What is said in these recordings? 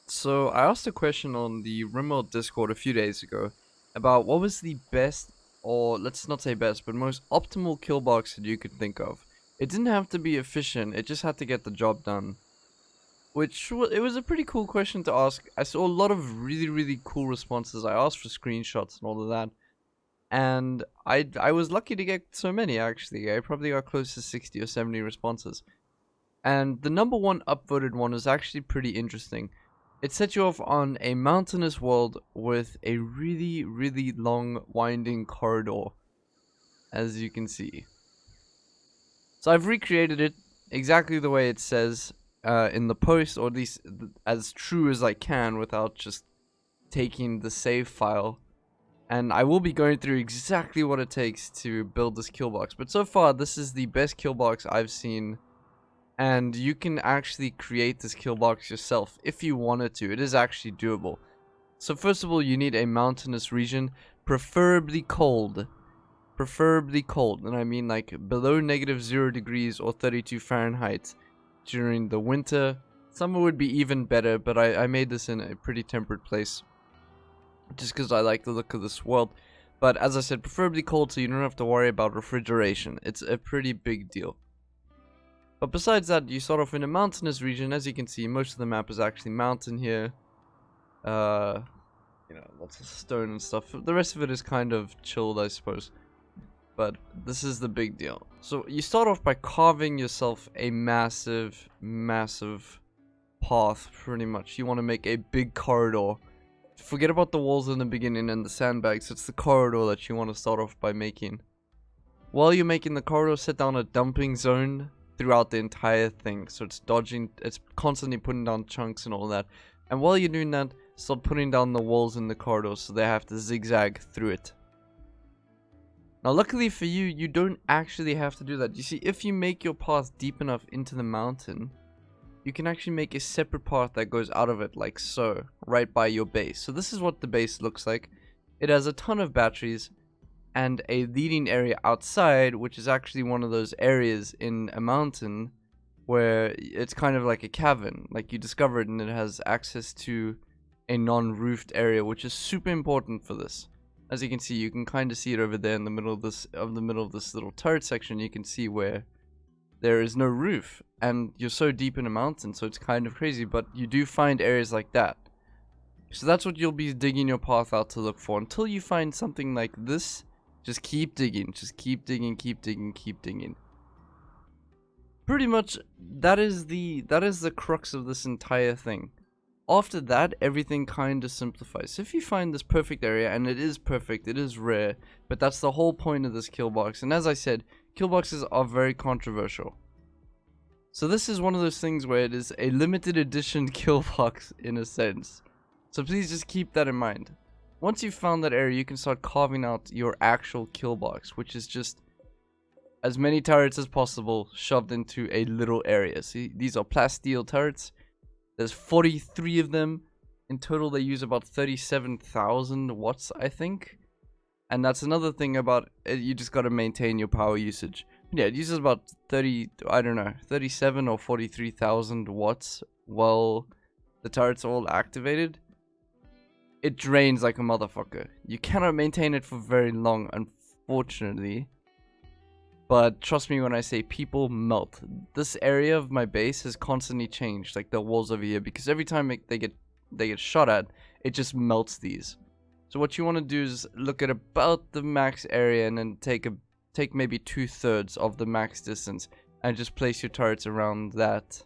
So I asked a question on the Rimworld Discord a few days ago about what was the best, or let's not say best, but most optimal kill box that you could think of. It didn't have to be efficient, it just had to get the job done. It was a pretty cool question to ask. I saw a lot of really cool responses. I asked for screenshots and all of that. And I was lucky to get so many actually. I probably got close to 60 or 70 responses. And the number one upvoted one was actually pretty interesting. It set you off on a mountainous world with a really long winding corridor, as you can see. So I've recreated it exactly the way it says in the post, or at least as true as I can without just taking the save file. And I will be going through exactly what it takes to build this kill box. But so far, this is the best kill box I've seen. And you can actually create this kill box yourself if you wanted to. It is actually doable. So first of all, you need a mountainous region, preferably cold. Preferably cold, and I mean like below -0 degrees or 32 Fahrenheit during the winter. Summer would be even better, but I made this in a pretty temperate place just because I like the look of this world. But as I said, preferably cold so you don't have to worry about refrigeration. It's a pretty big deal. But besides that, you start off in a mountainous region. As you can see, most of the map is actually mountain here. Lots of stone and stuff. The rest of it is kind of chilled, I suppose. But this is the big deal. So you start off by carving yourself a massive path, pretty much. You want to make a big corridor. Forget about the walls in the beginning and the sandbags. It's the corridor that you want to start off by making. While you're making the corridor, set down a dumping zone throughout the entire thing, so it's constantly putting down chunks and all that. And while you're doing that, start putting down the walls in the corridor so they have to zigzag through it. Now luckily for you, you don't actually have to do that. You see, if you make your path deep enough into the mountain, you can actually make a separate path that goes out of it, like so, right by your base. So this is what the base looks like. It has a ton of batteries and a leading area outside, which is actually one of those areas in a mountain where it's kind of like a cavern, like you discover it, and it has access to a non-roofed area, which is super important for this. As you can see, you can kind of see it over there in the middle of this little turret section. You can see where there is no roof, and you're so deep in a mountain, so it's kind of crazy, but you do find areas like that. So that's what you'll be digging your path out to look for until you find something like this. Just keep digging, keep digging. Pretty much, that is the crux of this entire thing. After that, everything kind of simplifies. So if you find this perfect area, and it is perfect, it is rare, but that's the whole point of this kill box. And as I said, kill boxes are very controversial. So this is one of those things where it is a limited edition kill box in a sense. So please just keep that in mind. Once you've found that area, you can start carving out your actual kill box, which is just as many turrets as possible shoved into a little area. See, these are plasteel turrets. There's 43 of them. In total, they use about 37,000 watts, I think. And that's another thing about it, you just gotta maintain your power usage. Yeah, it uses about 37 or 43,000 watts while the turrets are all activated. It drains like a motherfucker. You cannot maintain it for very long, unfortunately. But trust me when I say people melt. This area of my base has constantly changed, like the walls over here, because every time they get shot at, it just melts these. So what you want to do is look at about the max area and then take maybe 2/3 of the max distance and just place your turrets around that.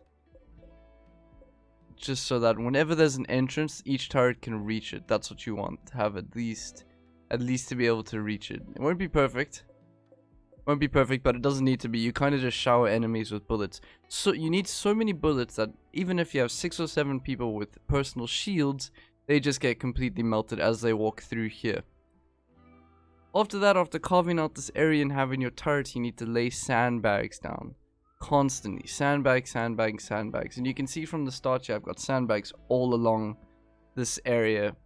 Just so that whenever there's an entrance, each turret can reach it. That's what you want, to have at least to be able to reach it. It won't be perfect. Won't be perfect, but it doesn't need to be. You kind of just shower enemies with bullets. So you need so many bullets that even if you have 6 or 7 people with personal shields, they just get completely melted as they walk through here. After that, after carving out this area and having your turret, you need to lay sandbags down. Constantly. Sandbags. And you can see from the start here, I've got sandbags all along this area,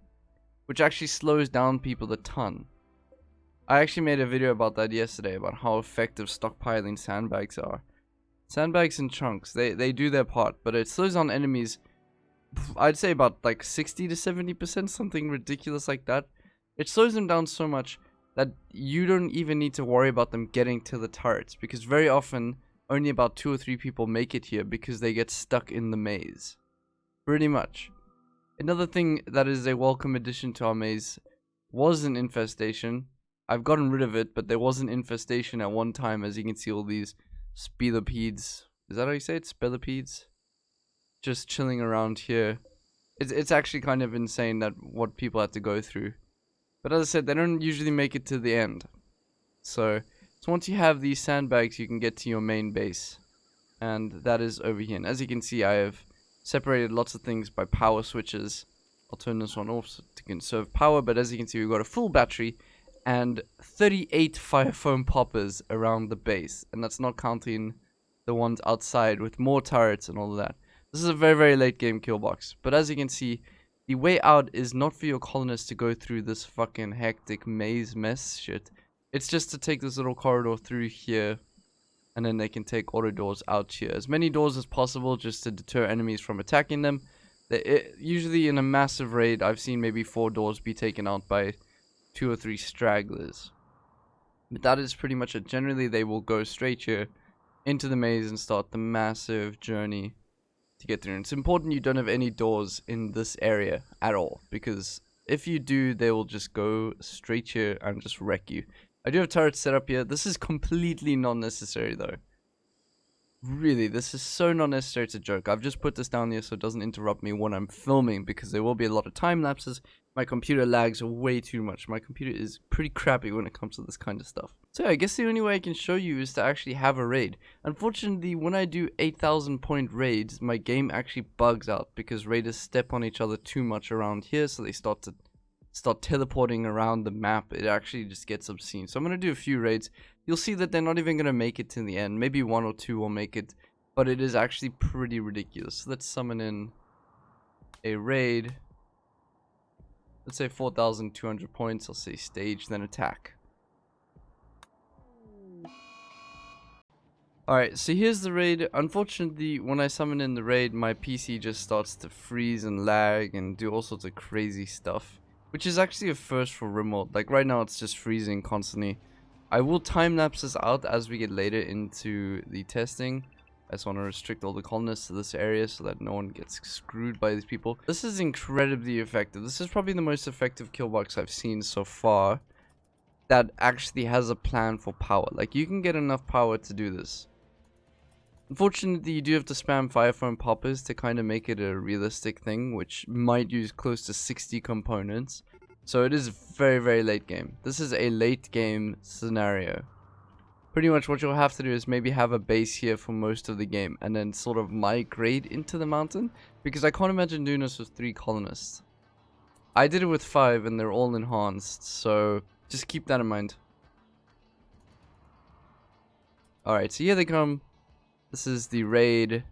which actually slows down people a ton. I actually made a video about that yesterday, about how effective stockpiling sandbags are. Sandbags in chunks, they do their part, but it slows down enemies I'd say about like 60 to 70%, something ridiculous like that. It slows them down so much that you don't even need to worry about them getting to the turrets, because very often only about 2 or 3 people make it here because they get stuck in the maze. Pretty much. Another thing that is a welcome addition to our maze was an infestation. I've gotten rid of it, but there was an infestation at one time. As you can see, all these spelepedes. Is that how you say it? Spelepedes? Just chilling around here. It's actually kind of insane that what people had to go through. But as I said, they don't usually make it to the end. So once you have these sandbags, you can get to your main base. And that is over here. And as you can see, I have separated lots of things by power switches. I'll turn this one off to conserve power, but as you can see, we've got a full battery and 38 fire foam poppers around the base, and that's not counting the ones outside with more turrets and all of that. This is a very, very late game killbox, but as you can see, the way out is not for your colonists to go through this fucking hectic maze mess shit. It's just to take this little corridor through here, and then they can take auto doors out here. As many doors as possible just to deter enemies from attacking them. Usually in a massive raid, I've seen maybe 4 doors be taken out by 2 or 3 stragglers. But that is pretty much it. Generally, they will go straight here into the maze and start the massive journey to get through. And it's important you don't have any doors in this area at all, because if you do, they will just go straight here and just wreck you. I do have turrets set up here. This is completely not necessary though. Really, this is so not necessary, it's a joke. I've just put this down here so it doesn't interrupt me when I'm filming, because there will be a lot of time lapses. My computer lags way too much. My computer is pretty crappy when it comes to this kind of stuff. So yeah, I guess the only way I can show you is to actually have a raid. Unfortunately, when I do 8,000 point raids, my game actually bugs out because raiders step on each other too much around here, so they start teleporting around the map. It actually just gets obscene. So I'm going to do a few raids. You'll see that they're not even going to make it to the end. Maybe 1 or 2 will make it, but it is actually pretty ridiculous. So let's summon in a raid. Let's say 4,200 points. I'll say stage, then attack. Alright, so here's the raid. Unfortunately, when I summon in the raid, my PC just starts to freeze and lag and do all sorts of crazy stuff, which is actually a first for Rimworld. Like right now, it's just freezing constantly. I will time-lapse this out as we get later into the testing. I just want to restrict all the colonists to this area so that no one gets screwed by these people. This is incredibly effective. This is probably the most effective killbox I've seen so far that actually has a plan for power. Like, you can get enough power to do this. Unfortunately, you do have to spam fire foam poppers to kind of make it a realistic thing, which might use close to 60 components. So it is very, very late game. This is a late game scenario. Pretty much what you'll have to do is maybe have a base here for most of the game and then sort of migrate into the mountain, because I can't imagine doing this with 3 colonists. I did it with 5 and they're all enhanced, so just keep that in mind. Alright, so here they come. This is the raid.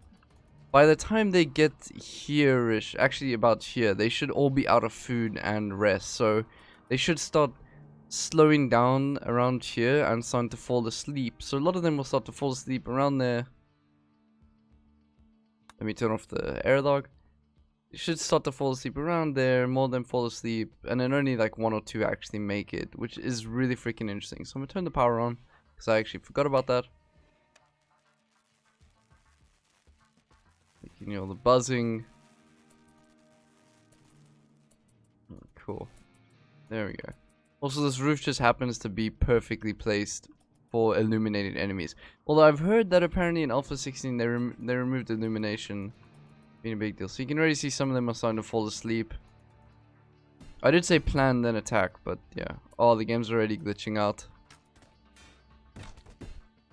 By the time they get here-ish, actually about here, they should all be out of food and rest. So they should start slowing down around here and starting to fall asleep. So a lot of them will start to fall asleep around there. Let me turn off the airlock. They should start to fall asleep around there. More of them fall asleep. And then only like 1 or 2 actually make it, which is really freaking interesting. So I'm going to turn the power on because I actually forgot about that. You know, the buzzing. Oh, cool. There we go. Also, this roof just happens to be perfectly placed for illuminated enemies. Although I've heard that apparently in Alpha 16 they removed illumination. Being a big deal. So you can already see some of them are starting to fall asleep. I did say plan then attack, but yeah. Oh, the game's already glitching out.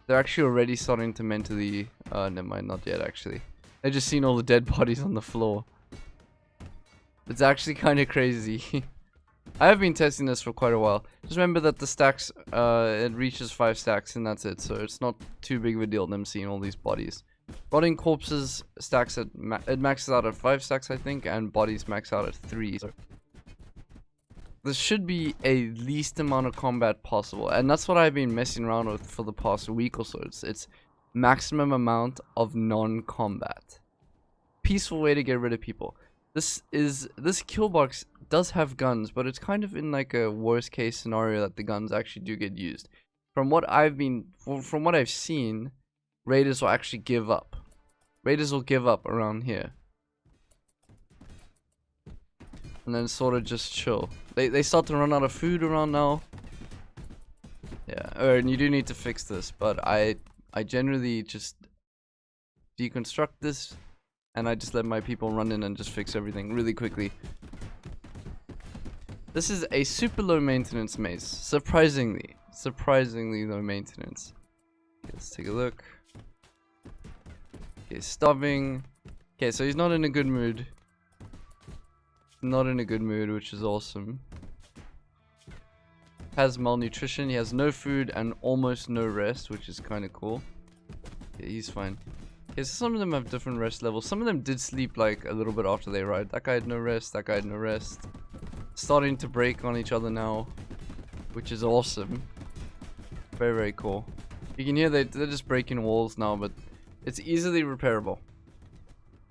They're actually already starting to mentally... never mind, not yet actually. I just seen all the dead bodies on the floor. It's actually kind of crazy. I have been testing this for quite a while. Just remember that the stacks, it reaches 5 stacks and that's it. So it's not too big of a deal them seeing all these bodies. Rotting corpses stacks at it maxes out at 5 stacks I think, and bodies max out at 3. So this should be a least amount of combat possible, and that's what I've been messing around with for the past week or so. It's maximum amount of non-combat. Peaceful way to get rid of people. This killbox does have guns, but it's kind of in like a worst case scenario that the guns actually do get used. From what I've seen, raiders will actually give up. Raiders will give up around here. And then sort of just chill. They start to run out of food around now. Yeah, and you do need to fix this, but I generally just deconstruct this, and I just let my people run in and just fix everything really quickly. This is a super low maintenance maze. Surprisingly low maintenance. Okay, let's take a look. Okay, starving. Okay, so he's not in a good mood. Not in a good mood, which is awesome. Has malnutrition, he has no food and almost no rest, which is kind of cool. Yeah, he's fine. Okay, so some of them have different rest levels. Some of them did sleep like a little bit after they arrived. That guy had no rest, that guy had no rest. Starting to break on each other now, which is awesome. Very, very cool. You can hear they're just breaking walls now, but it's easily repairable.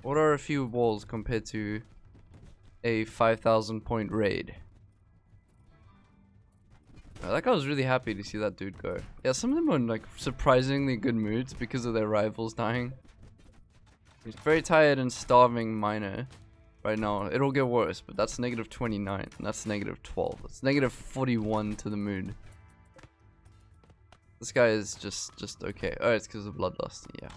What are a few walls compared to a 5,000 point raid? Like, I was really happy to see that dude go. Yeah, some of them are in like surprisingly good moods because of their rivals dying. He's very tired and starving miner right now. It'll get worse, but that's negative 29 and that's negative 12. That's negative 41 to the mood. This guy is just okay. Oh, it's because of bloodlust. Yeah.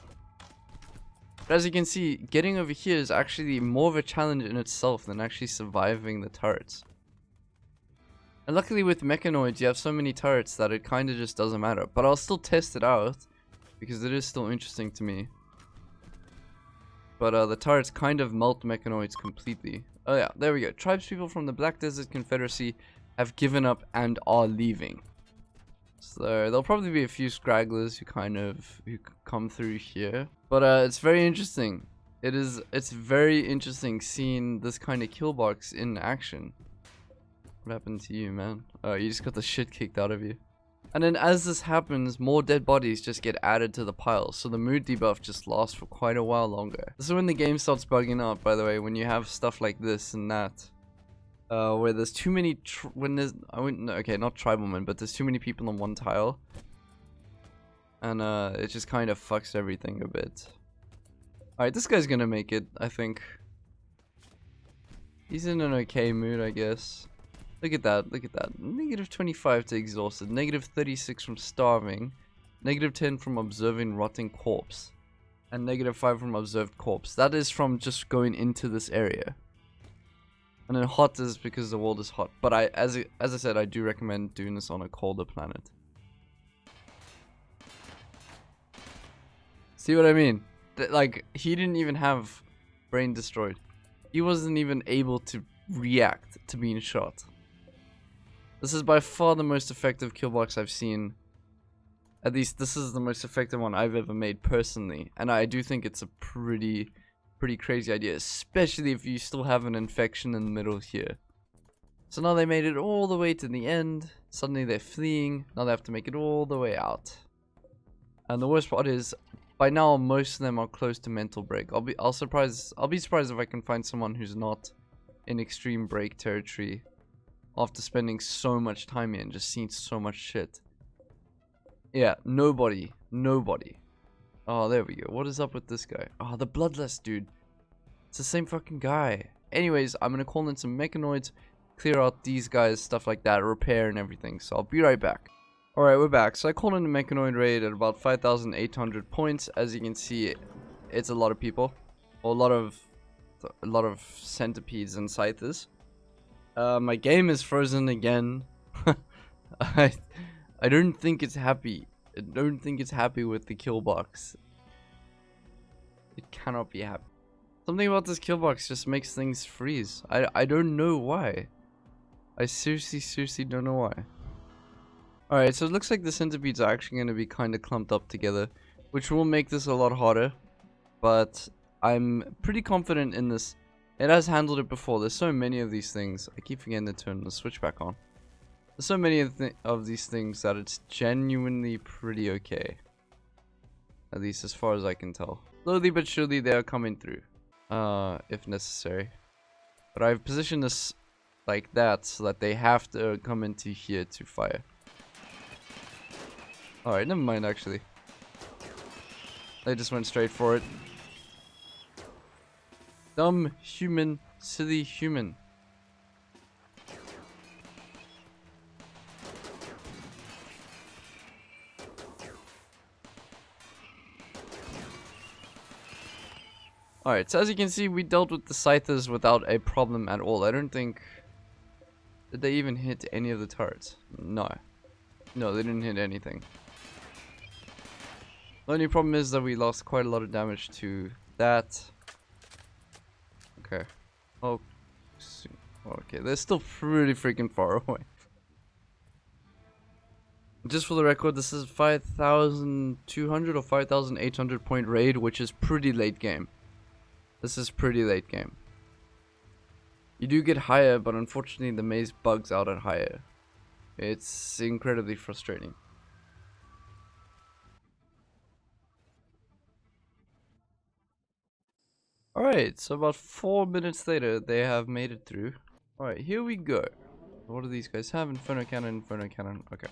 But as you can see, getting over here is actually more of a challenge in itself than actually surviving the turrets. And luckily with mechanoids, you have so many turrets that it kind of just doesn't matter. But I'll still test it out because it is still interesting to me. But the turrets kind of melt mechanoids completely. Oh yeah, there we go. Tribespeople from the Black Desert Confederacy have given up and are leaving. So there'll probably be a few scragglers who come through here. But it's very interesting. It's very interesting seeing this kind of killbox in action. What happened to you, man? Oh, you just got the shit kicked out of you. And then as this happens, more dead bodies just get added to the pile, so the mood debuff just lasts for quite a while longer. This is when the game starts bugging out, by the way, when you have stuff like this and that. Where there's too many, okay, not tribalmen, but there's too many people on one tile. And it just kind of fucks everything a bit. Alright, this guy's gonna make it, I think. He's in an okay mood, I guess. Look at that, look at that. Negative 25 to exhausted, negative 36 from starving, negative 10 from observing rotting corpse, and negative 5 from observed corpse. That is from just going into this area. And then hot is because the world is hot. But as I said, I do recommend doing this on a colder planet. See what I mean? Like, he didn't even have brain destroyed. He wasn't even able to react to being shot. This is by far the most effective killbox I've seen. At least this is the most effective one I've ever made personally. And I do think it's a pretty crazy idea, especially if you still have an infection in the middle here. So now they made it all the way to the end. Suddenly they're fleeing. Now they have to make it all the way out. And the worst part is, by now most of them are close to mental break. I'll be surprised if I can find someone who's not in extreme break territory after spending so much time here and just seeing so much shit. Yeah, nobody. Oh, there we go. What is up with this guy? Oh, the bloodlust dude. It's the same fucking guy. Anyways, I'm gonna call in some mechanoids, clear out these guys, stuff like that, repair and everything. So I'll be right back. Alright, we're back. So I called in a mechanoid raid at about 5,800 points. As you can see, it's a lot of people. Or a lot of centipedes and scythers. My game is frozen again. I don't think it's happy. I don't think it's happy with the kill box. It cannot be happy. Something about this kill box just makes things freeze. I don't know why. I seriously don't know why. Alright, so it looks like the centipedes are actually going to be kind of clumped up together, which will make this a lot harder. But I'm pretty confident in this. It has handled it before. There's so many of these things. I keep forgetting to turn the switch back on. There's so many of these things that it's genuinely pretty okay. At least as far as I can tell. Slowly but surely they are coming through. If necessary. But I've positioned this like that so that they have to come into here to fire. Alright, never mind actually. They just went straight for it. Dumb human, silly human. Alright, so as you can see, we dealt with the scythers without a problem at all. I don't think... Did they even hit any of the turrets? No. No, they didn't hit anything. The only problem is that we lost quite a lot of damage to that. Okay. Oh. Okay, they're still pretty freaking far away. Just for the record, this is 5,200 or 5,800 point raid, which is pretty late game. This is pretty late game. You do get higher, but unfortunately the maze bugs out at higher. It's incredibly frustrating. Alright, so about 4 minutes later, they have made it through. Alright, here we go. What do these guys have? Inferno cannon, Inferno cannon. Okay.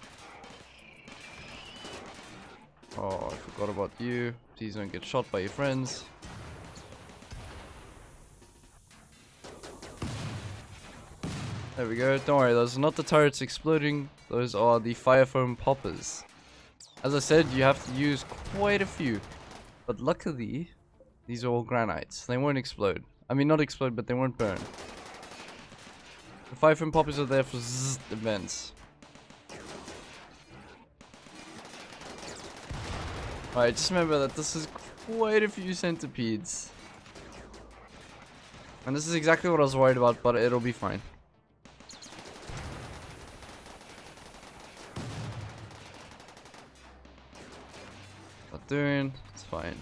Oh, I forgot about you. Please don't get shot by your friends. There we go. Don't worry, those are not the turrets exploding. Those are the fire foam poppers. As I said, you have to use quite a few. But luckily, these are all granites. They won't explode. I mean, not explode, but they won't burn. The fire foam poppers are there for zzz events. Alright, just remember that this is quite a few centipedes. And this is exactly what I was worried about, but it'll be fine. Not doing, it's fine.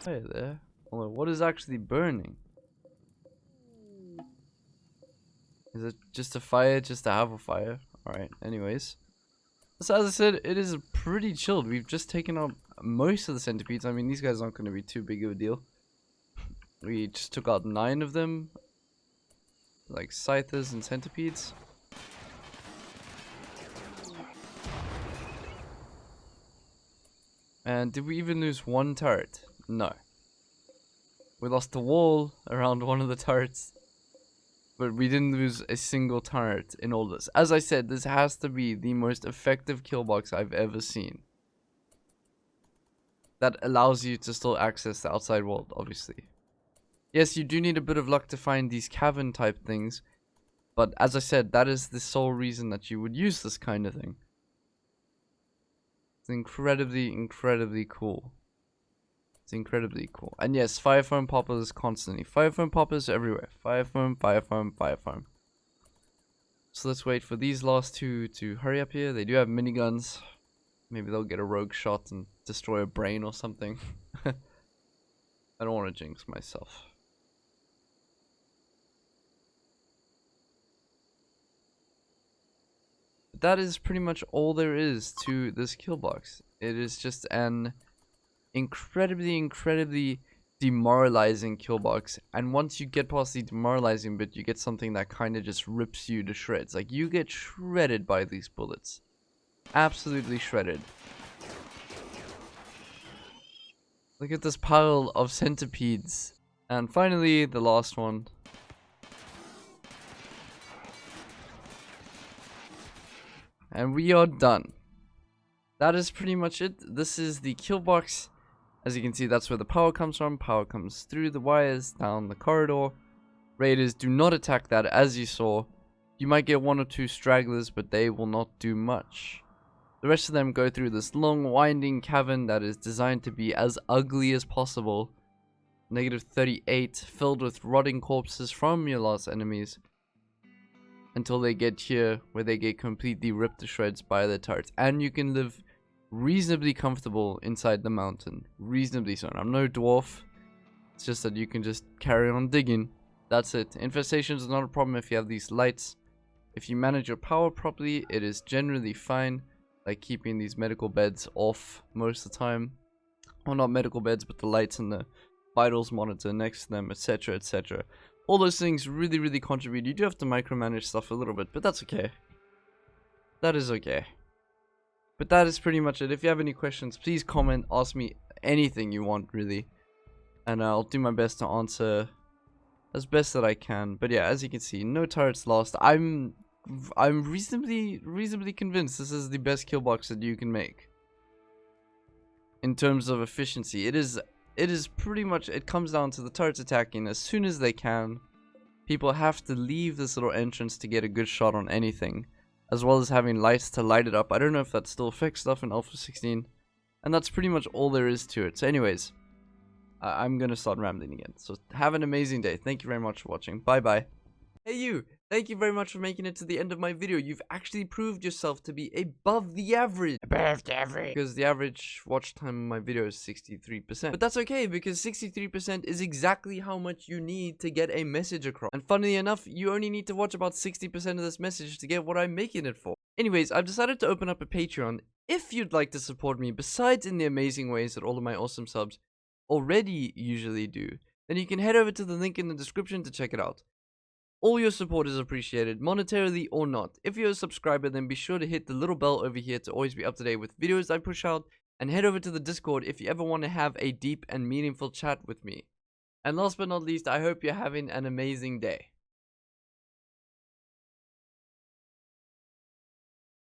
Hey there. Although, what is actually burning? Is it just a fire, just to have a fire? Alright, anyways. So as I said, it is pretty chilled. We've just taken out most of the centipedes. I mean, these guys aren't going to be too big of a deal. We just took out 9 of them. Like scythers and centipedes. And did we even lose one turret? No. We lost the wall around one of the turrets. But we didn't lose a single turret in all this. As I said, this has to be the most effective kill box I've ever seen. That allows you to still access the outside world, obviously. Yes, you do need a bit of luck to find these cavern type things. But as I said, that is the sole reason that you would use this kind of thing. It's incredibly, incredibly cool. It's incredibly cool. And yes, fire foam poppers constantly. Fire foam poppers everywhere. Fire foam, fire foam, fire foam. So let's wait for these last two to hurry up here. They do have miniguns. Maybe they'll get a rogue shot and destroy a brain or something. I don't want to jinx myself. That is pretty much all there is to this kill box. It is just an incredibly demoralizing kill box, and once you get past the demoralizing bit, you get something that kind of just rips you to shreds. Like, you get shredded by these bullets. Absolutely shredded. Look at this pile of centipedes. And finally, the last one. And we are done. That is pretty much it. This is the kill box. As you can see, that's where the power comes from. Power comes through the wires, down the corridor. Raiders do not attack that, as you saw. You might get 1 or 2 stragglers, but they will not do much. The rest of them go through this long winding cavern that is designed to be as ugly as possible. -38, filled with rotting corpses from your last enemies. Until they get here, where they get completely ripped to shreds by their turrets. And you can live reasonably comfortable inside the mountain. Reasonably so. I'm no dwarf. It's just that you can just carry on digging. That's it. Infestations is not a problem if you have these lights. If you manage your power properly, it is generally fine. Like keeping these medical beds off most of the time. Well, not medical beds, but the lights and the vitals monitor next to them, etc, etc. All those things really, really contribute. You do have to micromanage stuff a little bit, but that's okay. That is okay. But that is pretty much it. If you have any questions, please comment, ask me anything you want, really. And I'll do my best to answer as best that I can. But yeah, as you can see, no turrets lost. I'm reasonably convinced this is the best kill box that you can make. In terms of efficiency, it is pretty much, it comes down to the turrets attacking as soon as they can. People have to leave this little entrance to get a good shot on anything, as well as having lights to light it up. I don't know if that still affects stuff in Alpha 16, and that's pretty much all there is to it. So anyways, I'm gonna start rambling again. So have an amazing day. Thank you very much for watching. Bye bye. Hey you! Thank you very much for making it to the end of my video. You've actually proved yourself to be above the average. Above the average. Because the average watch time of my video is 63%. But that's okay, because 63% is exactly how much you need to get a message across. And funnily enough, you only need to watch about 60% of this message to get what I'm making it for. Anyways, I've decided to open up a Patreon. If you'd like to support me, besides in the amazing ways that all of my awesome subs already usually do, then you can head over to the link in the description to check it out. All your support is appreciated, monetarily or not. If you're a subscriber, then be sure to hit the little bell over here to always be up to date with videos I push out, and head over to the Discord if you ever want to have a deep and meaningful chat with me. And last but not least, I hope you're having an amazing day.